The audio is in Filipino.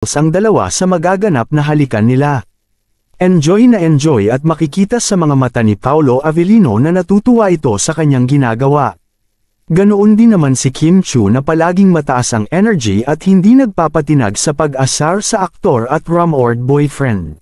ang dalawa sa magaganap na halikan nila. Enjoy na enjoy at makikita sa mga mata ni Paolo Avellino na natutuwa ito sa kanyang ginagawa. Ganoon din naman si Kim Chiu na palaging mataas ang energy at hindi nagpapatinag sa pag-asar sa aktor at rumored boyfriend.